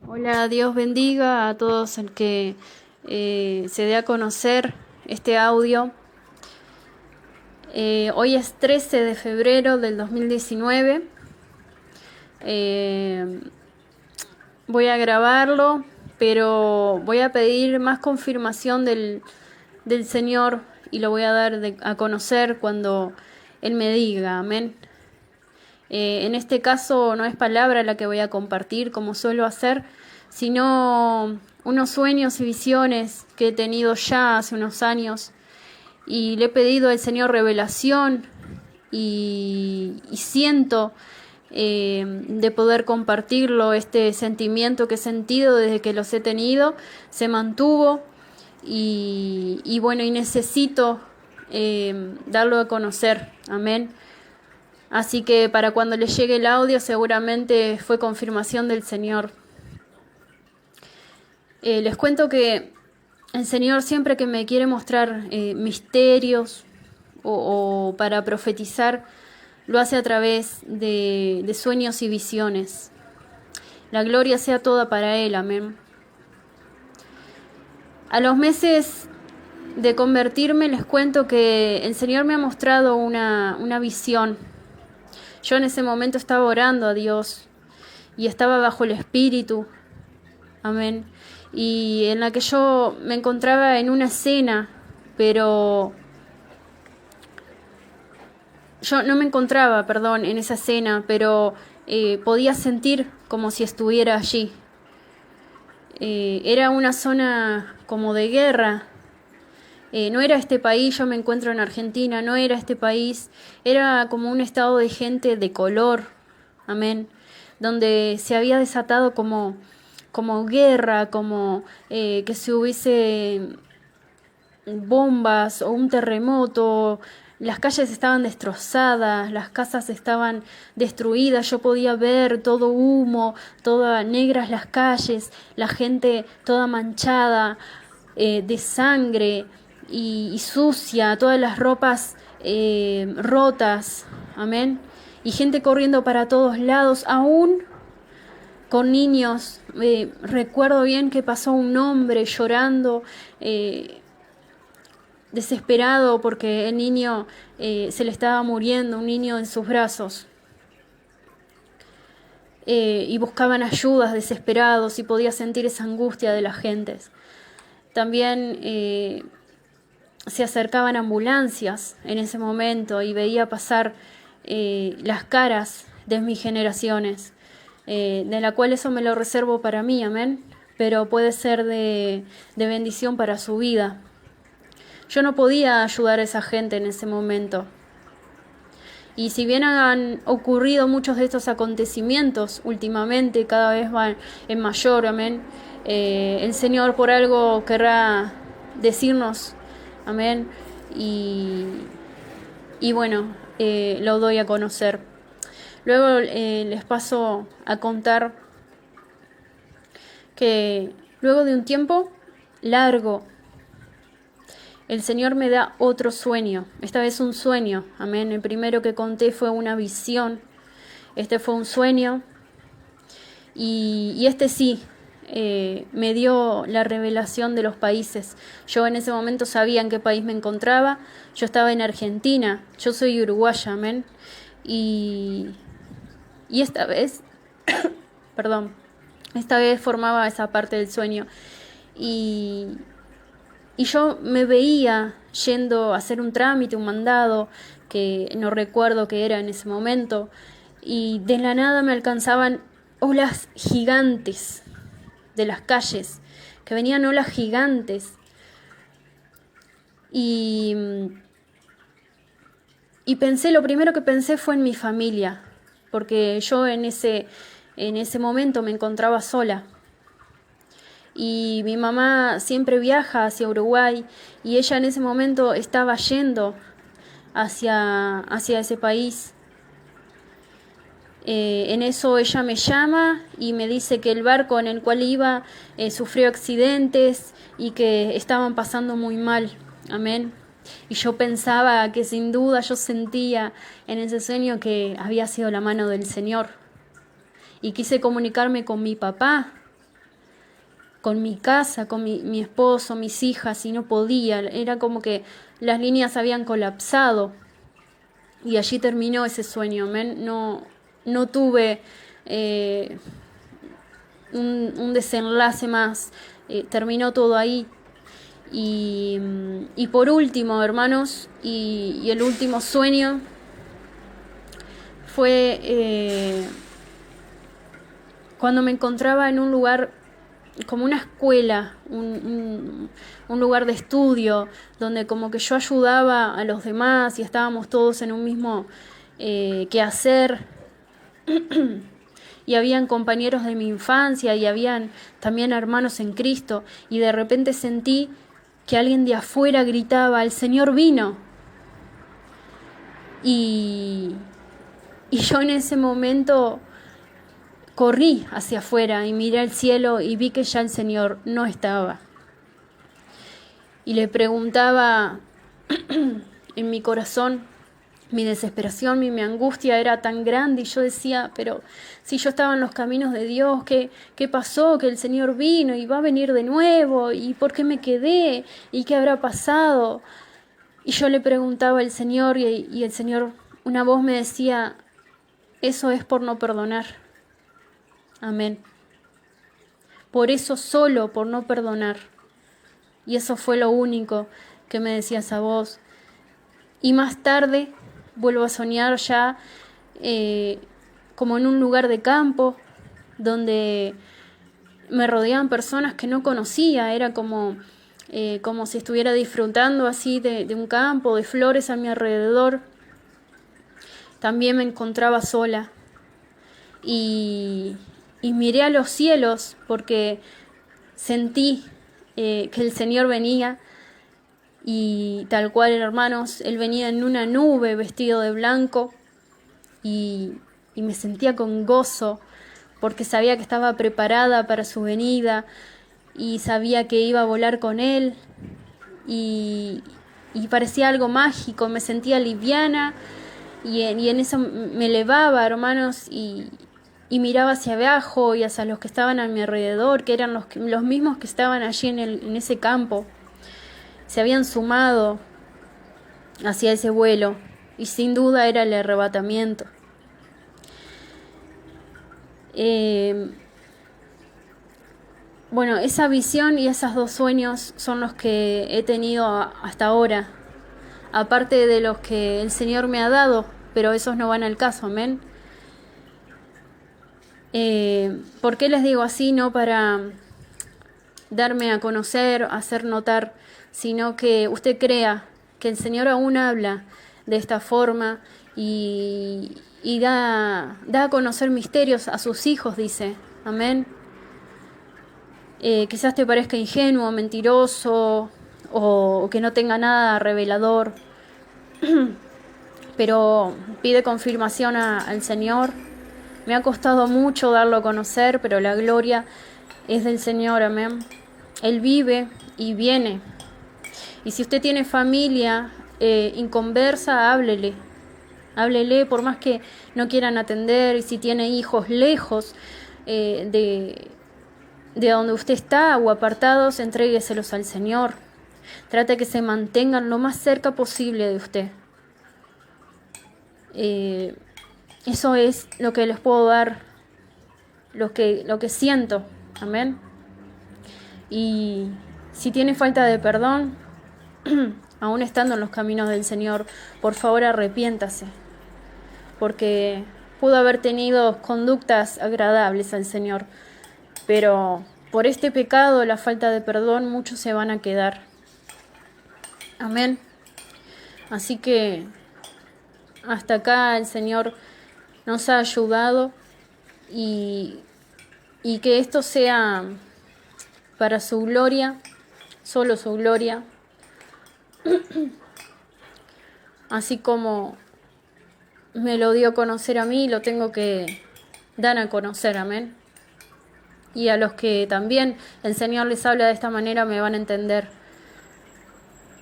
Hola, Dios bendiga a todos el que se dé a conocer este audio. Hoy es 13 de febrero del 2019. Voy a grabarlo, pero voy a pedir más confirmación del Señor y lo voy a dar a conocer cuando Él me diga, amén. En este caso no es palabra la que voy a compartir como suelo hacer, sino unos sueños y visiones que he tenido ya hace unos años y le he pedido al Señor revelación y siento de poder compartirlo. Este sentimiento que he sentido desde que los he tenido se mantuvo y bueno, y necesito darlo a conocer, amén. Así que para cuando le llegue el audio seguramente fue confirmación del Señor. Les cuento que el Señor siempre que me quiere mostrar misterios o para profetizar, lo hace a través de sueños y visiones. La gloria sea toda para Él, amén. A los meses de convertirme les cuento que el Señor me ha mostrado una visión. Yo en ese momento estaba orando a Dios y estaba bajo el Espíritu, amén, y en la que yo me encontraba en una cena, pero yo no me encontraba, perdón, en esa cena, pero podía sentir como si estuviera allí. Era una zona como de guerra. No era este país, yo me encuentro en Argentina, no era este país, era como un estado de gente de color, amén, donde se había desatado como guerra, como que se hubiese bombas o un terremoto. Las calles estaban destrozadas, las casas estaban destruidas, yo podía ver todo humo, todas negras las calles, la gente toda manchada de sangre y sucia, todas las ropas rotas, amén, y gente corriendo para todos lados, aún con niños. Recuerdo bien que pasó un hombre llorando, desesperado porque el niño se le estaba muriendo, un niño en sus brazos. Y buscaban ayudas desesperados y podía sentir esa angustia de las gentes. También se acercaban ambulancias en ese momento y veía pasar las caras de mis generaciones, de la cual eso me lo reservo para mí, amén, pero puede ser de bendición para su vida. Yo no podía ayudar a esa gente en ese momento. Y si bien han ocurrido muchos de estos acontecimientos últimamente, cada vez van en mayor, amén, el Señor por algo querrá decirnos, amén, y bueno, lo doy a conocer. Luego les paso a contar que luego de un tiempo largo, el Señor me da otro sueño, esta vez un sueño, amén. El primero que conté fue una visión, este fue un sueño, y este sí, me dio la revelación de los países. Yo en ese momento sabía en qué país me encontraba, yo estaba en Argentina, yo soy uruguaya, amén, y esta vez, perdón, esta vez formaba esa parte del sueño, y yo me veía yendo a hacer un trámite, un mandado, que no recuerdo qué era en ese momento, y de la nada me alcanzaban olas gigantes de las calles, que venían olas gigantes, y pensé, lo primero que pensé fue en mi familia, porque yo en ese momento me encontraba sola. Y mi mamá siempre viaja hacia Uruguay y ella en ese momento estaba yendo hacia ese país. En eso ella me llama y me dice que el barco en el cual iba sufrió accidentes y que estaban pasando muy mal. Amén. Y yo pensaba que sin duda yo sentía en ese sueño que había sido la mano del Señor. Y quise comunicarme con mi papá con mi casa, con mi esposo, mis hijas, y no podía. Era como que las líneas habían colapsado. Y allí terminó ese sueño, amén. No tuve un desenlace más. Terminó todo ahí. Y por último, hermanos, y el último sueño fue cuando me encontraba en un lugar como una escuela, un lugar de estudio, donde como que yo ayudaba a los demás y estábamos todos en un mismo quehacer. Y habían compañeros de mi infancia y habían también hermanos en Cristo, y de repente sentí que alguien de afuera gritaba: el Señor vino. Y yo en ese momento corrí hacia afuera y miré al cielo y vi que ya el Señor no estaba. Y le preguntaba en mi corazón, mi desesperación, mi angustia era tan grande, y yo decía: pero si yo estaba en los caminos de Dios, ¿qué pasó? Que el Señor vino y va a venir de nuevo, ¿y por qué me quedé? ¿Y qué habrá pasado? Y yo le preguntaba al Señor, y el Señor, una voz me decía: eso es por no perdonar. Amén. Por eso, solo por no perdonar. Y eso fue lo único que me decía esa voz. Y más tarde vuelvo a soñar ya como en un lugar de campo, donde me rodeaban personas que no conocía. Era como si estuviera disfrutando así de un campo, de flores a mi alrededor. También me encontraba sola. Y miré a los cielos porque sentí que el Señor venía, y tal cual, hermanos, Él venía en una nube vestido de blanco, y me sentía con gozo porque sabía que estaba preparada para su venida y sabía que iba a volar con Él, y parecía algo mágico. Me sentía liviana y en eso me elevaba, hermanos, y miraba hacia abajo y hacia los que estaban a mi alrededor, que eran los mismos que estaban allí en ese campo. Se habían sumado hacia ese vuelo, y sin duda era el arrebatamiento. Bueno, esa visión y esos dos sueños son los que he tenido hasta ahora, aparte de los que el Señor me ha dado, pero esos no van al caso, amén. ¿Por qué les digo así? No para darme a conocer, hacer notar, sino que usted crea que el Señor aún habla de esta forma y da a conocer misterios a sus hijos, dice, amén. Quizás te parezca ingenuo, mentiroso, o que no tenga nada revelador, pero pide confirmación al Señor. Me ha costado mucho darlo a conocer, pero la gloria es del Señor, amén. Él vive y viene. Y si usted tiene familia inconversa, háblele. Háblele, por más que no quieran atender. Y si tiene hijos lejos de donde usted está o apartados, entrégueselos al Señor. Trate que se mantengan lo más cerca posible de usted. Eso es lo que les puedo dar, lo que siento, amén. Y si tiene falta de perdón, aún estando en los caminos del Señor, por favor arrepiéntase, porque pudo haber tenido conductas agradables al Señor, pero por este pecado, la falta de perdón, muchos se van a quedar. Amén. Así que hasta acá el Señor nos ha ayudado, y que esto sea para su gloria, solo su gloria, así como me lo dio a conocer a mí, lo tengo que dar a conocer, amén. Y a los que también el Señor les habla de esta manera me van a entender.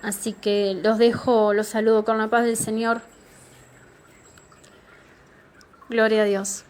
Así que los dejo, los saludo con la paz del Señor. Gloria a Dios.